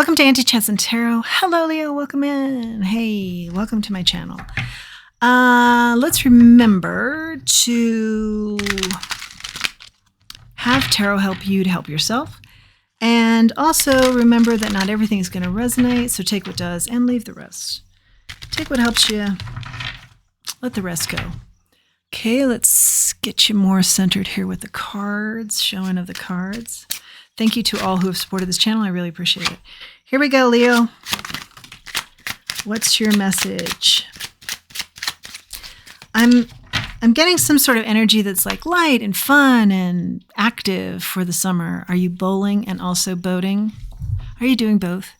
Welcome to Auntie Chance and Tarot. Hello, Leo. Welcome in. Hey, welcome to my channel. Let's remember to have tarot help you to help yourself. And also remember that not everything is going to resonate, so take what does and leave the rest. Take what helps you, let the rest go. Okay, let's get you more centered here with the cards, showing of the cards. Thank you to all who have supported this channel. I really appreciate it. Here we go, Leo. What's your message? I'm getting some sort of energy that's like light and fun and active for the summer. Are you bowling and also boating? Are you doing both?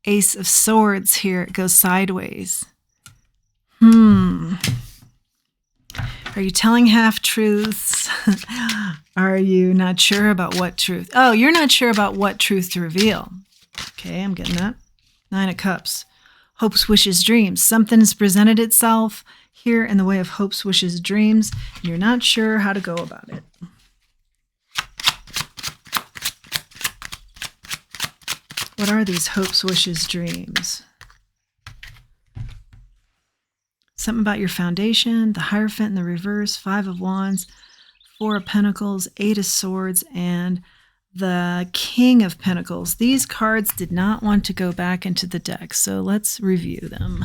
Ace of Swords here. It goes sideways. Are you telling half-truths? Are you not sure about what truth? Oh, you're not sure about what truth to reveal. Okay, I'm getting that. 9 of Cups. Hopes, wishes, dreams. Something's presented itself here in the way of hopes, wishes, dreams, and you're not sure how to go about it. What are these hopes, wishes, dreams? Something about your foundation, the Hierophant in the reverse, 5 of Wands, 4 of Pentacles, 8 of Swords, and the King of Pentacles. These cards did not want to go back into the deck, so let's review them.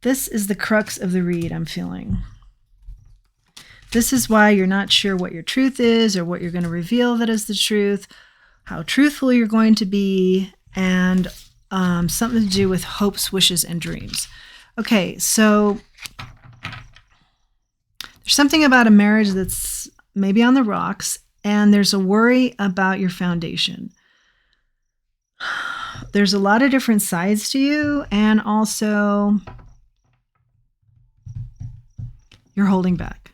This is the crux of the read I'm feeling. This is why you're not sure what your truth is or what you're going to reveal that is the truth, how truthful you're going to be, and something to do with hopes, wishes, and dreams. Okay, so there's something about a marriage that's maybe on the rocks, and there's a worry about your foundation. There's a lot of different sides to you, and also you're holding back.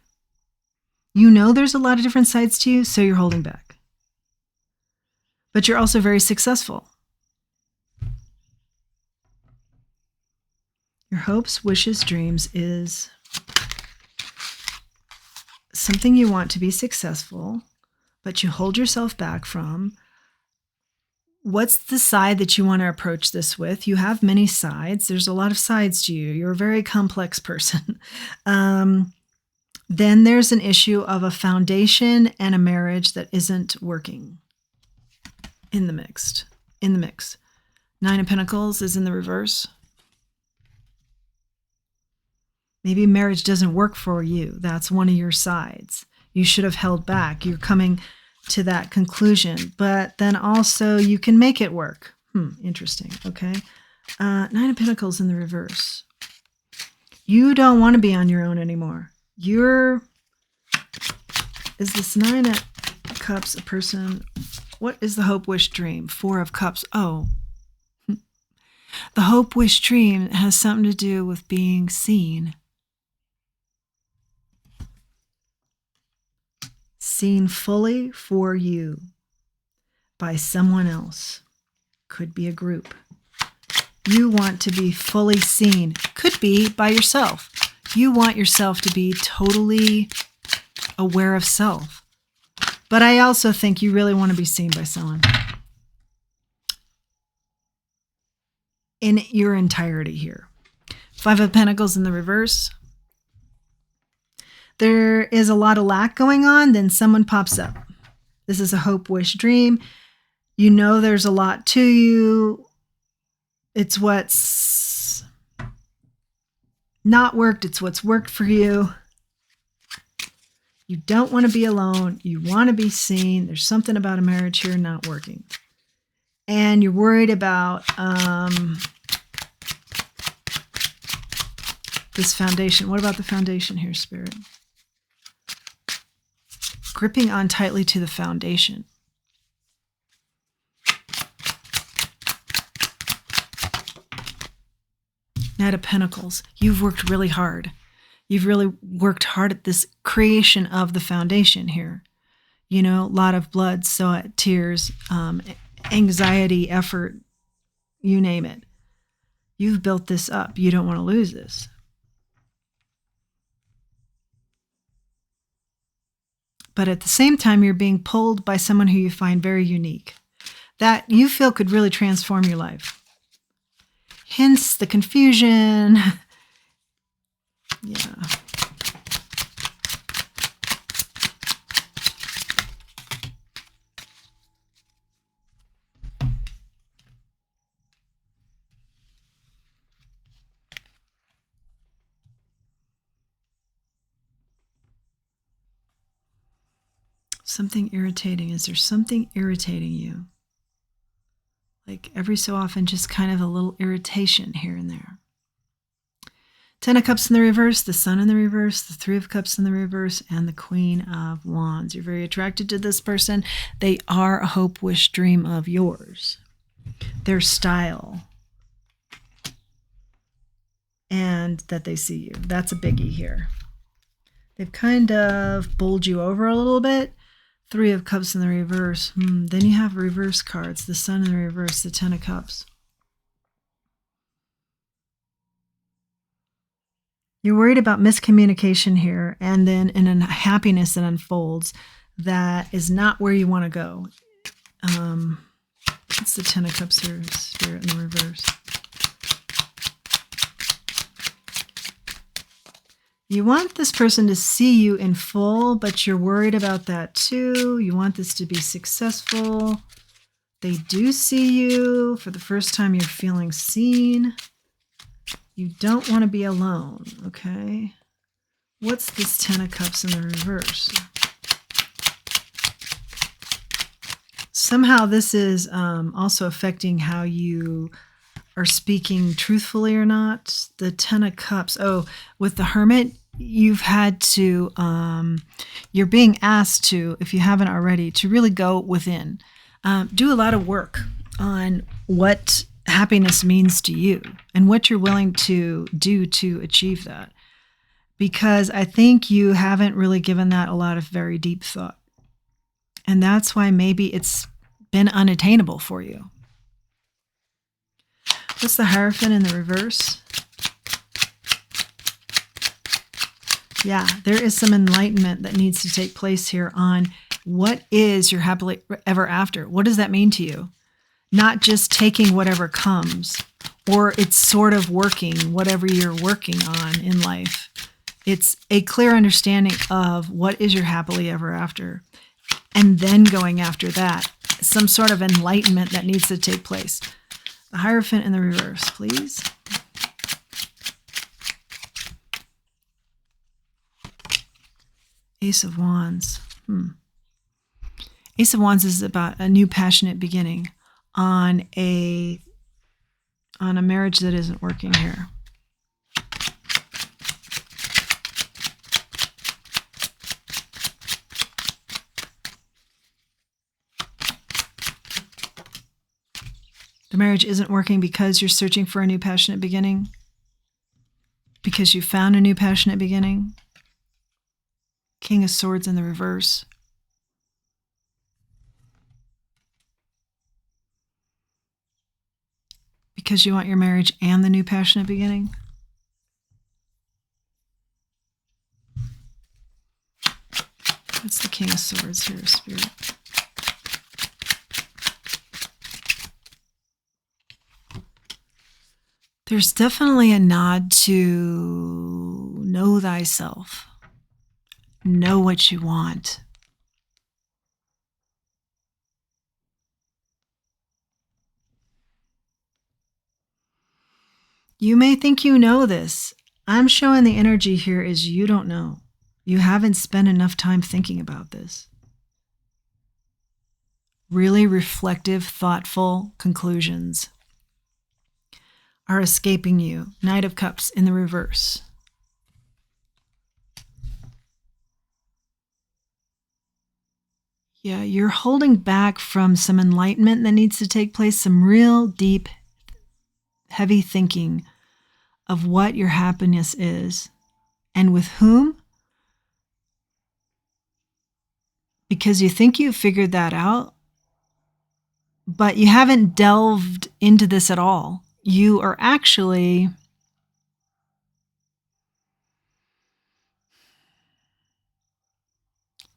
You know there's a lot of different sides to you, so you're holding back. But you're also very successful. Your hopes, wishes, dreams is something you want to be successful, but you hold yourself back from. What's the side that you want to approach this with? You have many sides. There's a lot of sides to you. You're a very complex person. Then there's an issue of a foundation and a marriage that isn't working in the mix. 9 of Pentacles is in the reverse. Maybe marriage doesn't work for you. That's one of your sides. You should have held back. You're coming to that conclusion. But then also you can make it work. Interesting. Okay. 9 of Pentacles in the reverse. You don't want to be on your own anymore. Is this 9 of Cups a person? What is the hope, wish, dream? 4 of Cups. Oh. The hope, wish, dream has something to do with being seen. Seen fully for you by someone else. Could be a group. You want to be fully seen. Could be by yourself. You want yourself to be totally aware of self. But I also think you really want to be seen by someone. In your entirety here. 5 of Pentacles in the reverse. There is a lot of lack going on, then someone pops up. This is a hope, wish, dream. You know there's a lot to you. It's what's not worked. It's what's worked for you. You don't want to be alone. You want to be seen. There's something about a marriage here not working. And you're worried about this foundation. What about the foundation here, Spirit? Gripping on tightly to the foundation. Knight of Pentacles. You've worked really hard. You've really worked hard at this creation of the foundation here. You know, a lot of blood, sweat, tears, anxiety, effort, you name it. You've built this up. You don't want to lose this. But at the same time, you're being pulled by someone who you find very unique. that you feel could really transform your life. Hence the confusion. Yeah. Something irritating. Is there something irritating you? Like every so often, just kind of a little irritation here and there. 10 of Cups in the reverse, the Sun in the reverse, the 3 of Cups in the reverse, and the Queen of Wands. You're very attracted to this person. They are a hope, wish, dream of yours. Their style. And that they see you. That's a biggie here. They've kind of bowled you over a little bit. 3 of Cups in the reverse. Then you have reverse cards. The Sun in the reverse, the 10 of Cups. You're worried about miscommunication here, and then in a happiness that unfolds that is not where you want to go. It's the 10 of Cups here, Spirit in the reverse. You want this person to see you in full, but you're worried about that too. You want this to be successful. They do see you. For the first time, you're feeling seen. You don't want to be alone, okay? What's this 10 of Cups in the reverse? Somehow this is also affecting how you are speaking truthfully or not. The 10 of Cups. Oh, with the Hermit, you've had to, you're being asked to, if you haven't already, to really go within. Do a lot of work on what happiness means to you and what you're willing to do to achieve that. Because I think you haven't really given that a lot of very deep thought. And that's why maybe it's been unattainable for you. What's the Hierophant in the reverse? Yeah, there is some enlightenment that needs to take place here on what is your happily ever after. What does that mean to you? Not just taking whatever comes, or it's sort of working whatever you're working on in life. It's a clear understanding of what is your happily ever after, and then going after that. Some sort of enlightenment that needs to take place. The Hierophant in the reverse, please. Ace of Wands. Ace of Wands is about a new passionate beginning on a marriage that isn't working here. The marriage isn't working because you're searching for a new passionate beginning? Because you found a new passionate beginning? King of Swords in the reverse. Because you want your marriage and the new passionate beginning? What's the King of Swords here, Spirit? There's definitely a nod to know thyself. Know what you want. You may think you know this. I'm showing the energy here is you don't know. You haven't spent enough time thinking about this. Really reflective, thoughtful conclusions are escaping you. Knight of Cups in the reverse. Yeah, you're holding back from some enlightenment that needs to take place, some real deep, heavy thinking of what your happiness is and with whom. Because you think you figured that out, but you haven't delved into this at all. You are actually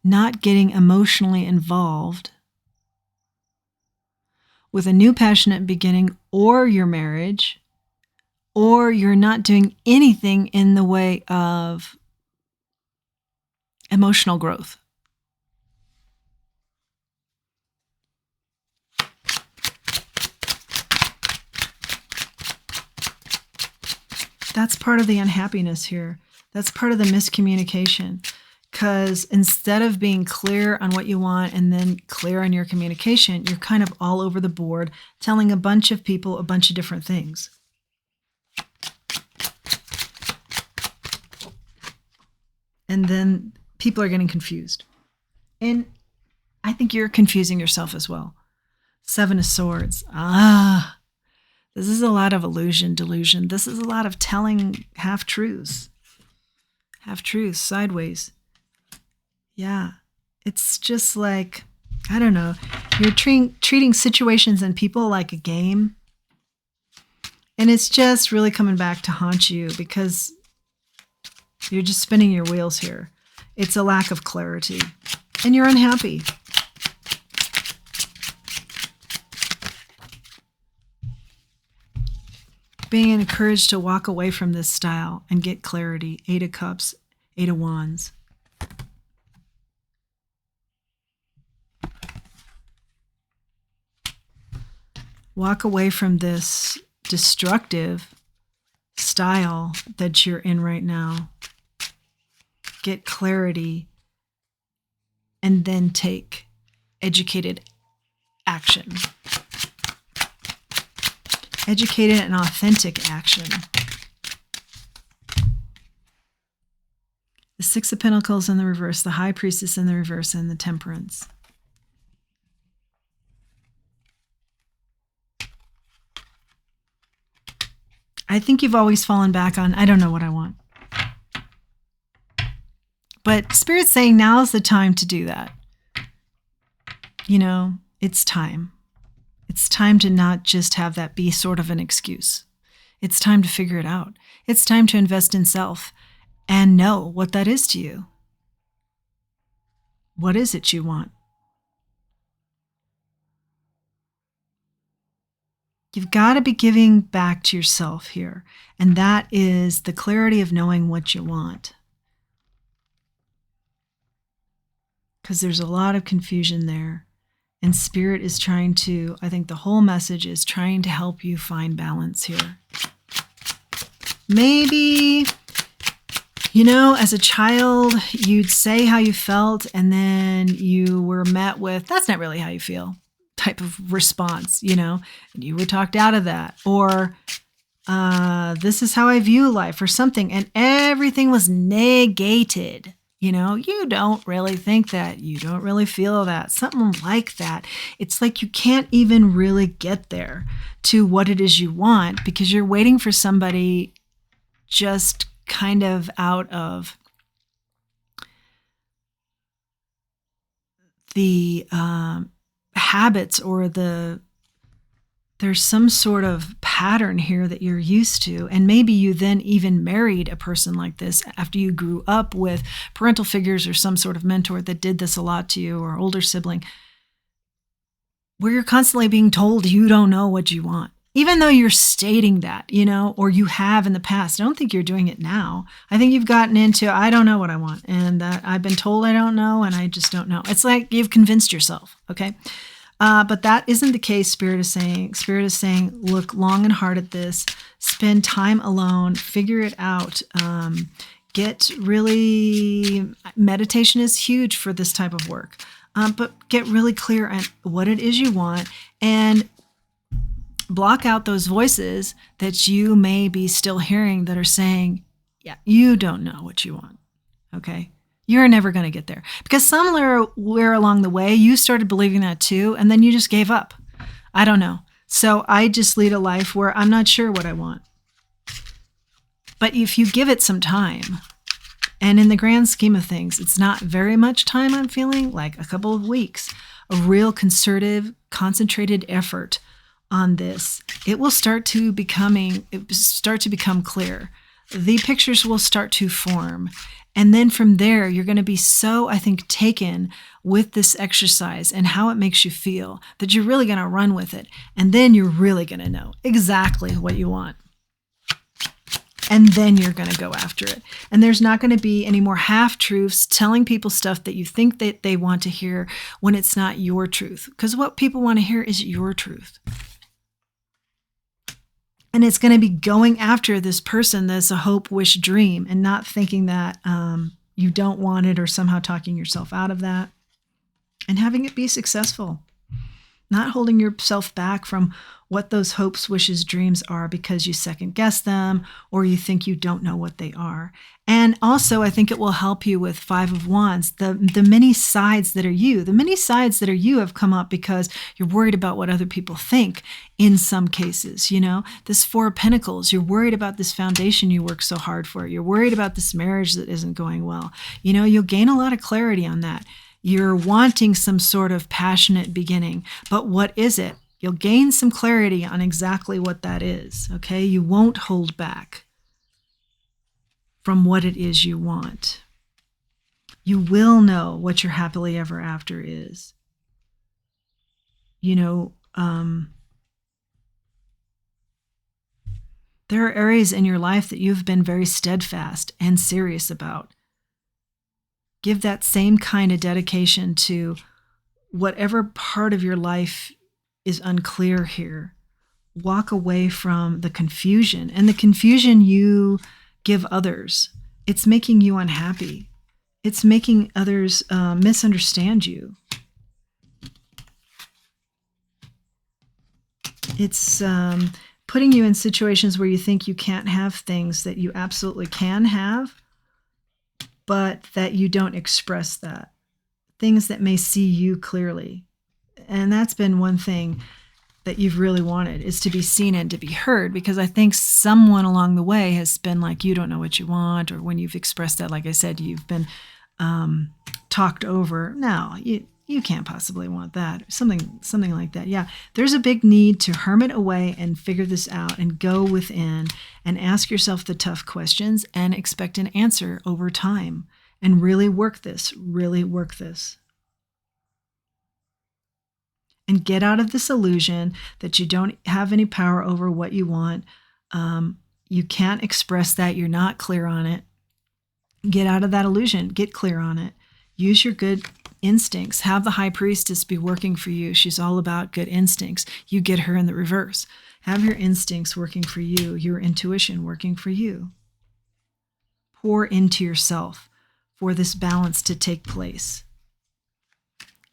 not getting emotionally involved with a new passionate beginning or your marriage, or you're not doing anything in the way of emotional growth. That's part of the unhappiness here. That's part of the miscommunication. Because instead of being clear on what you want and then clear on your communication, you're kind of all over the board, telling a bunch of people a bunch of different things. And then people are getting confused. And I think you're confusing yourself as well. 7 of Swords. This is a lot of illusion, delusion. This is a lot of telling half-truths. Half-truths, sideways. Yeah. It's just like, I don't know. You're treating situations and people like a game. And it's just really coming back to haunt you because you're just spinning your wheels here. It's a lack of clarity. And you're unhappy. Being encouraged to walk away from this style and get clarity. 8 of Cups, 8 of Wands. Walk away from this destructive style that you're in right now. Get clarity and then take educated action. Educated and authentic action. The 6 of Pentacles in the reverse, the High Priestess in the reverse, and the Temperance. I think you've always fallen back on, I don't know what I want. But Spirit's saying now's the time to do that. You know, it's time. It's time to not just have that be sort of an excuse. It's time to figure it out. It's time to invest in self and know what that is to you. What is it you want? You've got to be giving back to yourself here. And that is the clarity of knowing what you want. Because there's a lot of confusion there. And Spirit is trying to, I think the whole message is trying to help you find balance here. Maybe, you know, as a child, you'd say how you felt and then you were met with, that's not really how you feel, type of response, you know, and you were talked out of that. Or this is how I view life or something. And everything was negated. You know, you don't really think that. You don't really feel that. Something like that. It's like you can't even really get there to what it is you want because you're waiting for somebody just kind of out of the habits or there's some sort of pattern here that you're used to. And maybe you then even married a person like this after you grew up with parental figures or some sort of mentor that did this a lot to you or older sibling, where you're constantly being told you don't know what you want, even though you're stating that, you know, or you have in the past. I don't think you're doing it now. I think you've gotten into, I don't know what I want. And I've been told I don't know, and I just don't know. It's like you've convinced yourself, okay? But that isn't the case, Spirit is saying. Spirit is saying, look long and hard at this. Spend time alone. Figure it out. Get really... Meditation is huge for this type of work. But get really clear on what it is you want and block out those voices that you may be still hearing that are saying, yeah, you don't know what you want, okay? You're never going to get there. Because somewhere along the way, you started believing that too, and then you just gave up. I don't know. So I just lead a life where I'm not sure what I want. But if you give it some time, and in the grand scheme of things, it's not very much time, I'm feeling, like a couple of weeks, a real concerted, concentrated effort on this, it will start to become clear the pictures will start to form. And then from there, you're going to be so, I think, taken with this exercise and how it makes you feel that you're really going to run with it. And then you're really going to know exactly what you want. And then you're going to go after it. And there's not going to be any more half-truths telling people stuff that you think that they want to hear when it's not your truth. Because what people want to hear is your truth. And it's going to be going after this person that's a hope, wish, dream, and not thinking that you don't want it or somehow talking yourself out of that. And having it be successful. Not holding yourself back from what those hopes, wishes, dreams are because you second guess them or you think you don't know what they are. And also, I think it will help you with Five of Wands, the many sides that are you. The many sides that are you have come up because you're worried about what other people think in some cases. You know, this Four of Pentacles, you're worried about this foundation you work so hard for. You're worried about this marriage that isn't going well. You know, you'll gain a lot of clarity on that. You're wanting some sort of passionate beginning, but what is it? You'll gain some clarity on exactly what that is, okay? You won't hold back from what it is you want. You will know what your happily ever after is. You know, there are areas in your life that you've been very steadfast and serious about. Give that same kind of dedication to whatever part of your life is unclear here. Walk away from the confusion and the confusion you give others. It's making you unhappy. It's making others misunderstand you. It's putting you in situations where you think you can't have things that you absolutely can have, but that you don't express that. Things that may see you clearly. And that's been one thing that you've really wanted, is to be seen and to be heard, because I think someone along the way has been like, you don't know what you want, or when you've expressed that, like I said, you've been talked over. No, you can't possibly want that. Something like that. Yeah, there's a big need to hermit away and figure this out and go within and ask yourself the tough questions and expect an answer over time and really work this, And get out of this illusion that you don't have any power over what you want. You can't express that. You're not clear on it. Get out of that illusion. Get clear on it. Use your good instincts. Have the High Priestess be working for you. She's all about good instincts. You get her in the reverse. Have your instincts working for you, your intuition working for you. Pour into yourself for this balance to take place.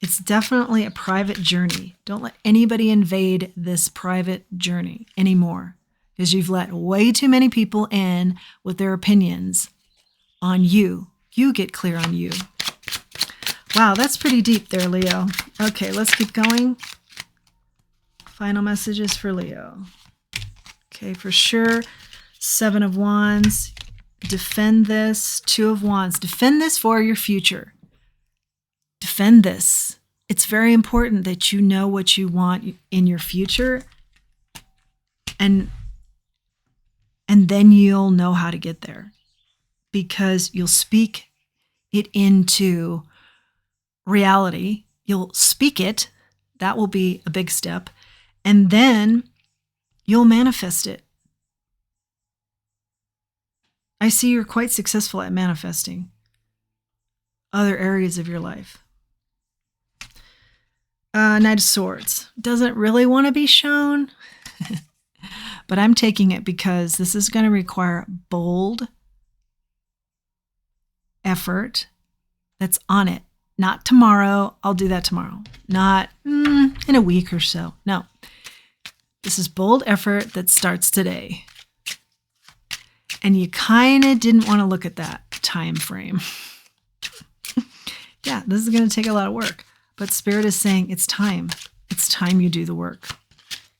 It's definitely a private journey. Don't let anybody invade this private journey anymore, because you've let way too many people in with their opinions on you. You get clear on you. Wow, that's pretty deep there, Leo. Okay, let's keep going. Final messages for Leo. Okay, for sure. Seven of Wands. Defend this. Two of Wands. Defend this for your future. Defend this. It's very important that you know what you want in your future, and then you'll know how to get there, because you'll speak it into reality. You'll speak it. That will be a big step. And then you'll manifest it. I see you're quite successful at manifesting other areas of your life. Knight of Swords doesn't really want to be shown, but I'm taking it because this is going to require bold effort that's on it. Not tomorrow. I'll do that tomorrow. Not in a week or so. No. This is bold effort that starts today. And you kind of didn't want to look at that time frame. Yeah, this is going to take a lot of work. But Spirit is saying it's time. It's time you do the work.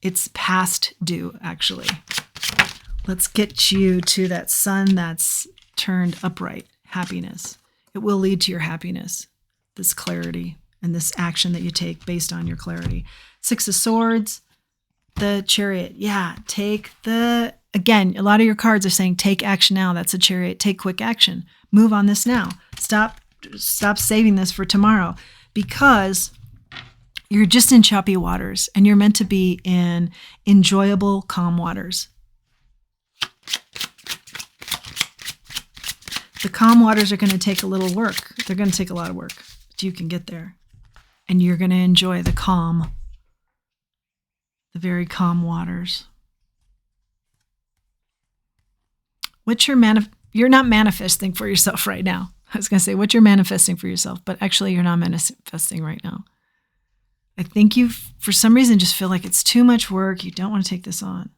It's past due, actually. Let's get you to that sun that's turned upright. Happiness. It will lead to your happiness. This clarity and this action that you take based on your clarity. Six of Swords. The Chariot. Yeah, take the again, a lot of your cards are saying take action now. That's a Chariot. Take quick action. Move on this now. Stop saving this for tomorrow, because you're just in choppy waters and you're meant to be in enjoyable, calm waters. The calm waters are going to take a little work. They're going to take a lot of work, but you can get there. And you're going to enjoy the calm, the very calm waters. You're not manifesting for yourself right now. I was going to say what you're manifesting for yourself, but actually you're not manifesting right now. I think you, for some reason, just feel like it's too much work. You don't want to take this on.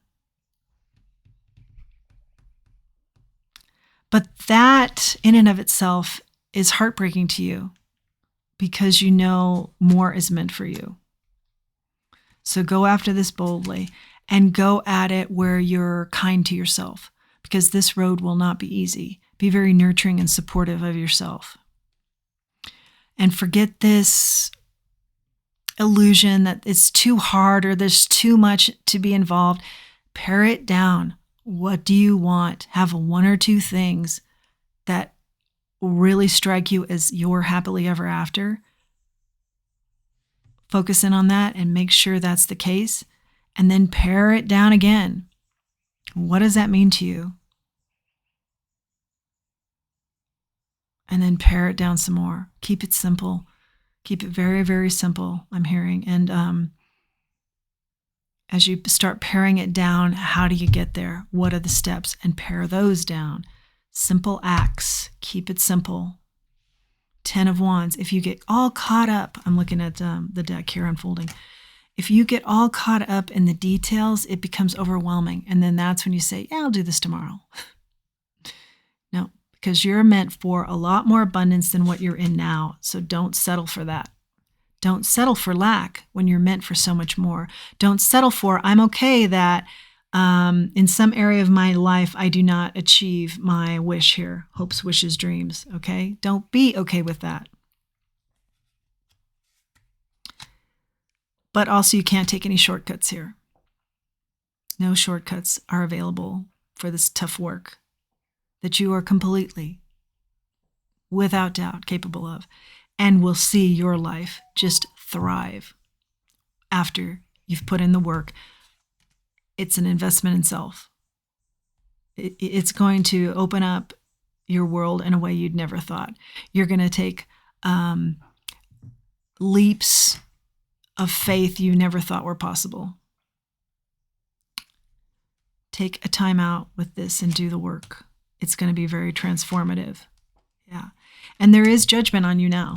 But that in and of itself is heartbreaking to you, because you know more is meant for you. So go after this boldly and go at it where you're kind to yourself, because this road will not be easy. Be very nurturing and supportive of yourself. And forget this illusion that it's too hard or there's too much to be involved. Pare it down. What do you want? Have one or two things that really strike you as your happily ever after. Focus in on that and make sure that's the case. And then pare it down again. What does that mean to you? And then pare it down some more. Keep it simple. Keep it very, very simple, I'm hearing. And as you start paring it down, how do you get there? What are the steps? And pare those down. Simple acts. Keep it simple. 10 of Wands. If you get all caught up, I'm looking at the deck here unfolding. If you get all caught up in the details, it becomes overwhelming. And then that's when you say, yeah, I'll do this tomorrow. No, because you're meant for a lot more abundance than what you're in now. So don't settle for that. Don't settle for lack when you're meant for so much more. Don't settle for, I'm okay that in some area of my life, I do not achieve my wish here. Hopes, wishes, dreams. Okay? Don't be okay with that. But also, you can't take any shortcuts here. No shortcuts are available for this tough work that you are completely, without doubt, capable of, and will see your life just thrive after you've put in the work. It's an investment in self. It's going to open up your world in a way you'd never thought. You're going to take leaps of faith you never thought were possible. Take a time out with this and do the work. It's going to be very transformative. Yeah. And there is judgment on you now.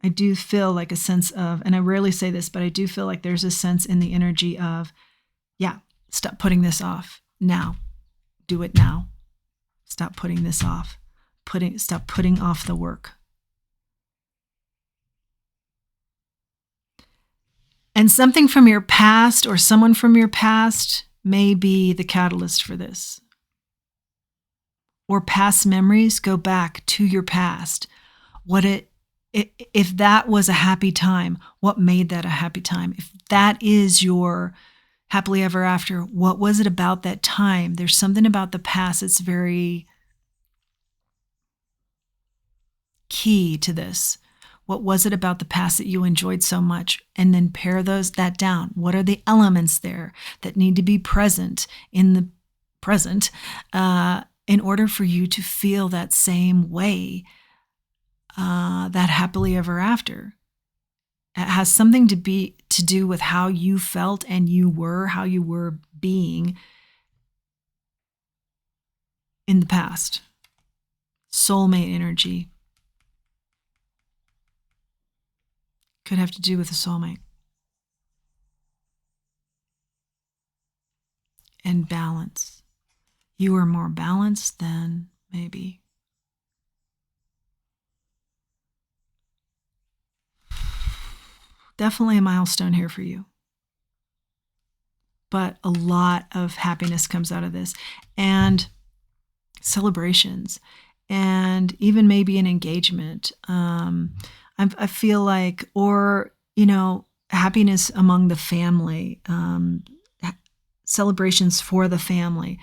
I do feel like a sense of, and I rarely say this, but I do feel like there's a sense in the energy of, yeah, stop putting this off now. Do it now. Stop putting this off. Stop putting off the work. And something from your past or someone from your past may be the catalyst for this. Or past memories, go back to your past. If that was a happy time, what made that a happy time? If that is your happily ever after, what was it about that time? There's something about the past that's very key to this. What was it about the past that you enjoyed so much? And then pare that down. What are the elements there that need to be present in the present in order for you to feel that same way, that happily ever after? It has something to do with how you felt and how you were being in the past. Soulmate energy. Could have to do with a soulmate. And balance. You are more balanced than maybe. Definitely a milestone here for you. But a lot of happiness comes out of this. And celebrations. And even maybe an engagement. I feel like, or, happiness among the family, celebrations for the family.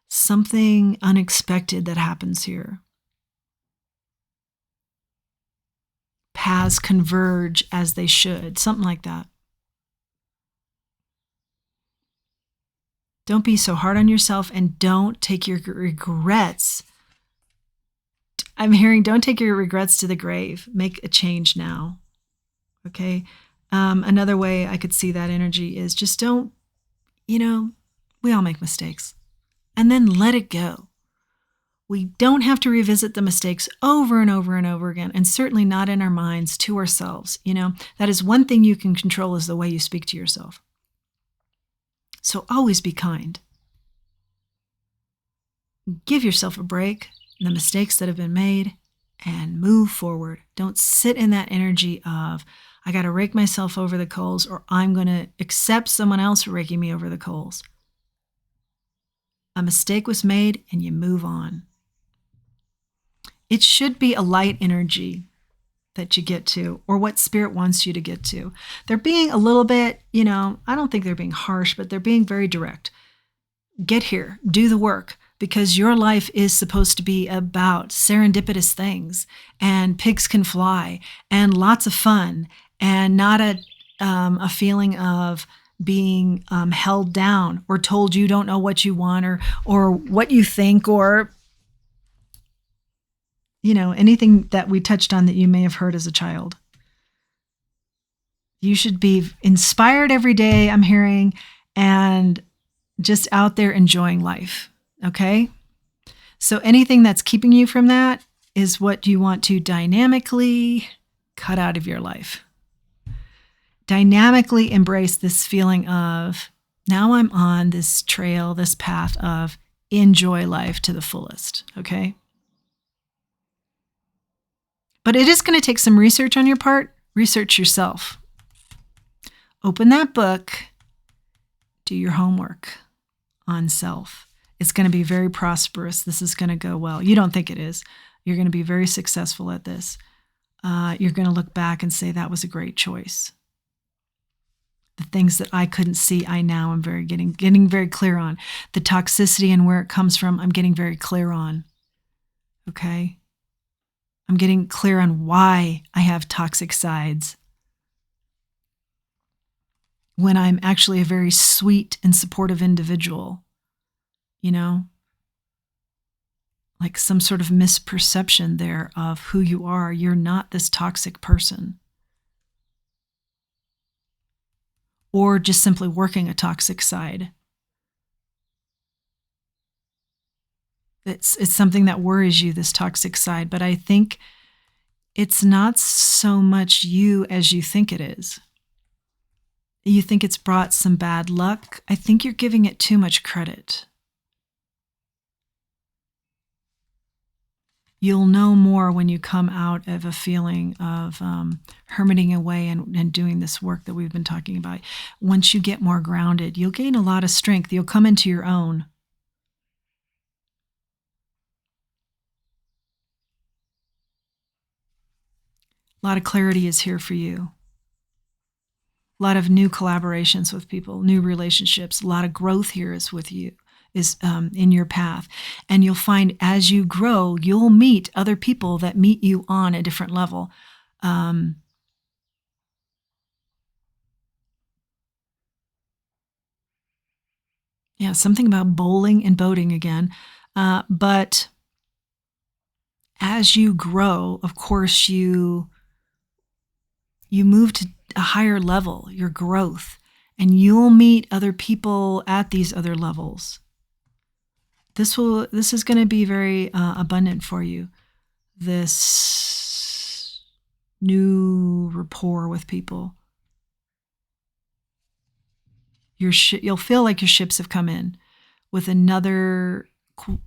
something unexpected that happens here. Paths converge as they should, something like that. Don't be so hard on yourself, and don't take your regrets. I'm hearing, don't take your regrets to the grave. Make a change now. Okay? Another way I could see that energy is just don't, we all make mistakes. And then let it go. We don't have to revisit the mistakes over and over and over again, and certainly not in our minds to ourselves. That is one thing you can control, is the way you speak to yourself. So always be kind. Give yourself a break, the mistakes that have been made, and move forward. Don't sit in that energy of, I got to rake myself over the coals, or I'm going to accept someone else raking me over the coals. A mistake was made, and you move on. It should be a light energy that you get to, or what Spirit wants you to get to. They're being a little bit, I don't think they're being harsh, but they're being very direct. Get here, do the work, because your life is supposed to be about serendipitous things, and pigs can fly, and lots of fun, and not a feeling of being held down, or told you don't know what you want, or what you think, or anything that we touched on that you may have heard as a child. You should be inspired every day, I'm hearing, and just out there enjoying life. Okay? So anything that's keeping you from that is what you want to dynamically cut out of your life. Dynamically embrace this feeling of, now I'm on this trail, this path of enjoy life to the fullest. Okay? But it is going to take some research on your part. Research yourself. Open that book. Do your homework on self. It's going to be very prosperous. This is going to go well. You don't think it is. You're going to be very successful at this. You're going to look back and say, that was a great choice. The things that I couldn't see, I now am getting very clear on. The toxicity and where it comes from, I'm getting very clear on. Okay? I'm getting clear on why I have toxic sides, when I'm actually a very sweet and supportive individual. Like some sort of misperception there of who you are. You're not this toxic person. Or just simply working a toxic side. It's something that worries you, this toxic side, but I think it's not so much you as you think it is. You think it's brought some bad luck. I think you're giving it too much credit. You'll know more when you come out of a feeling of hermiting away and doing this work that we've been talking about. Once you get more grounded, you'll gain a lot of strength. You'll come into your own. A lot of clarity is here for you. A lot of new collaborations with people, new relationships. A lot of growth here is with you, is in your path. And you'll find as you grow, you'll meet other people that meet you on a different level. Something about bowling and boating again. But as you grow, of course, you move to a higher level, your growth, and you'll meet other people at these other levels. This is going to be very abundant for you. This new rapport with people. You'll feel like your ships have come in with another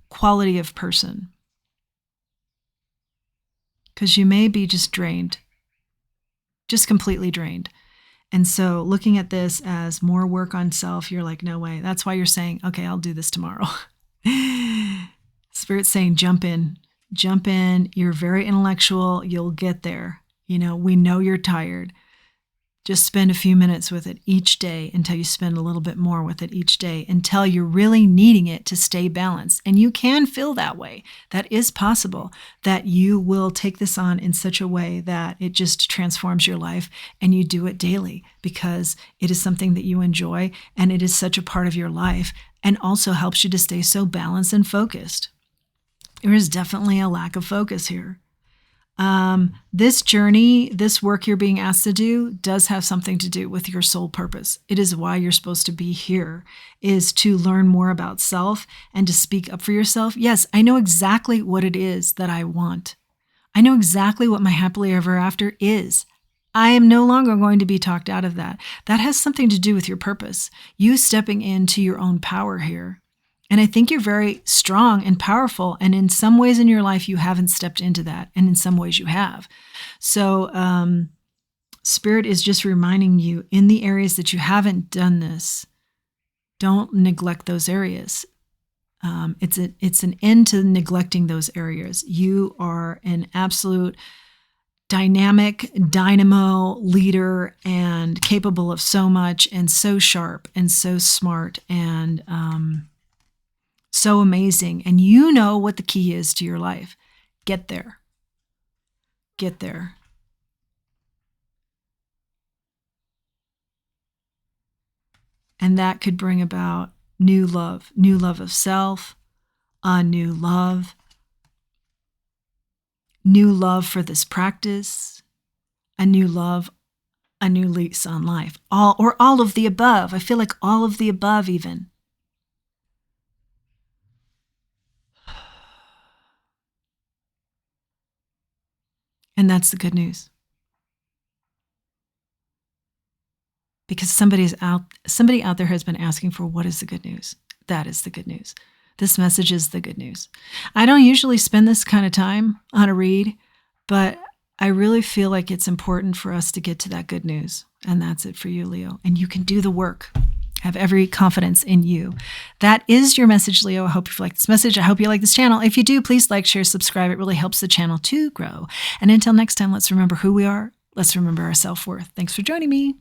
quality of person. Because you may be just drained. Just completely drained. And so looking at this as more work on self, you're like, no way. That's why you're saying, okay, I'll do this tomorrow. Spirit's saying, jump in. Jump in. You're very intellectual. You'll get there. We know you're tired. Just spend a few minutes with it each day until you spend a little bit more with it each day until you're really needing it to stay balanced. And you can feel that way. That is possible, that you will take this on in such a way that it just transforms your life, and you do it daily because it is something that you enjoy and it is such a part of your life, and also helps you to stay so balanced and focused. There is definitely a lack of focus here. This journey, this work you're being asked to do, does have something to do with your soul purpose. It is why you're supposed to be here, is to learn more about self and to speak up for yourself. Yes, I know exactly what it is that I want. I know exactly what my happily ever after is. I am no longer going to be talked out of that. That has something to do with your purpose. You stepping into your own power here. And I think you're very strong and powerful. And in some ways in your life, you haven't stepped into that. And in some ways you have. So Spirit is just reminding you, in the areas that you haven't done this, don't neglect those areas. It's an end to neglecting those areas. You are an absolute dynamic, dynamo leader and capable of so much and so sharp and so smart and so amazing. And you know what the key is to your life. Get there. Get there. And that could bring about new love of self, a new love for this practice, a new love, a new lease on life. All of the above. I feel like all of the above even. And that's the good news. Because somebody out there has been asking for, what is the good news? That is the good news. This message is the good news. I don't usually spend this kind of time on a read, but I really feel like it's important for us to get to that good news. And that's it for you, Leo. And you can do the work. I have every confidence in you. That is your message, Leo. I hope you like this message. I hope you like this channel. If you do, please like, share, subscribe. It really helps the channel to grow. And until next time, let's remember who we are. Let's remember our self-worth. Thanks for joining me.